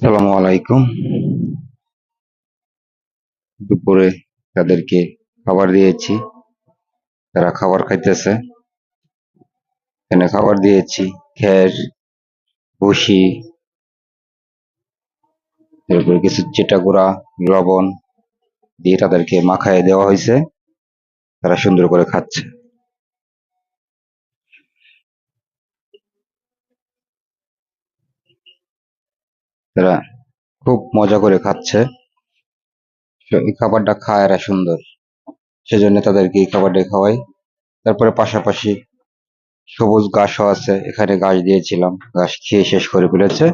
আসসালামু আলাইকুম। দুপুরে তাদেরকে খাবার দিয়েছি, তারা খাবার খাইতেছে। এখানে খাবার দিয়েছি খের, ভুসি, এরপরে কিছু চিটা গুঁড়া, লবণ দিয়ে তাদেরকে মাখায় দেওয়া হয়েছে। তারা সুন্দর করে খাচ্ছে। তারা খুব মজা করে খাচ্ছে। এই খাবারটা খায় এরা সুন্দর, সেজন্য তাদেরকে এই খাবারটা খাওয়াই। তারপরে পাশাপাশি সবুজ ঘাসও আছে, এখানে ঘাস দিয়েছিলাম, ঘাস খেয়ে শেষ করে ফেলেছে।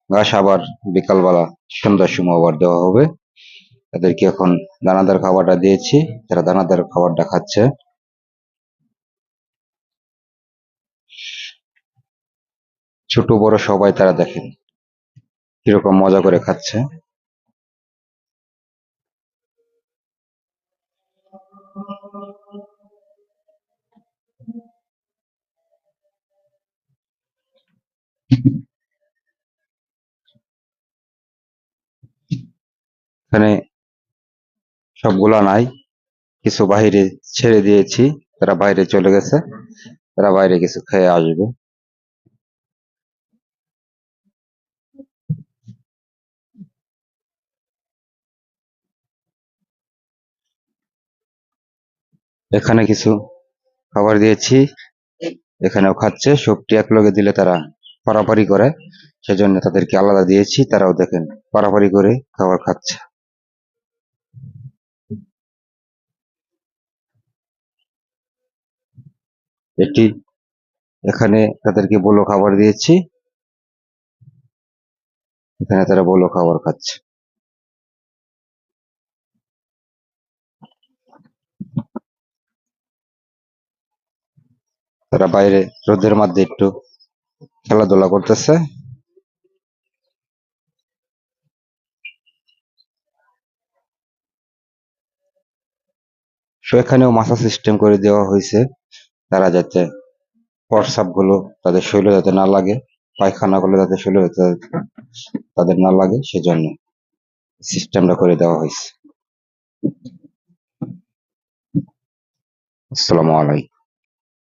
ঘাস আবার বিকালবেলা সন্ধ্যার সময় আবার দেওয়া হবে। তাদেরকে এখন দানাদার খাবারটা দিয়েছি, তারা দানাদার খাবারটা খাচ্ছে। ছোট বড় সবাই তারা দেখেন কিরকম মজা করে খাচ্ছে। এখানে সবগুলা নাই, কিছু বাইরে ছেড়ে দিয়েছি, তারা বাইরে চলে গেছে, তারা বাইরে কিছু খেয়ে আসবে। এখানে কিছু খাবার দিয়েছি, এখানেও খাচ্ছে। সবটি এক লগে দিলে তারা পারাপারি করে, সেজন্য তাদেরকে আলাদা দিয়েছি, তারাও দেখেন পারাপারি করে খাবার খাচ্ছে। এটি এখানে তাদেরকে বলো খাবার দিয়েছি, এখানে তারা বলো খাবার খাচ্ছে। তারা বাইরে রোদের মধ্যে একটু খেলাধুলা করতেছে। সো এখানেও মাছা সিস্টেম করে দেওয়া হয়েছে, তারা যাতে প্রস্রাব গুলো তাদের শরীরে যাতে না লাগে, পায়খানা গুলো যাতে শরীরে তাদের না লাগে, সেজন্য সিস্টেমটা করে দেওয়া হয়েছে। আসসালামু আলাইকুম।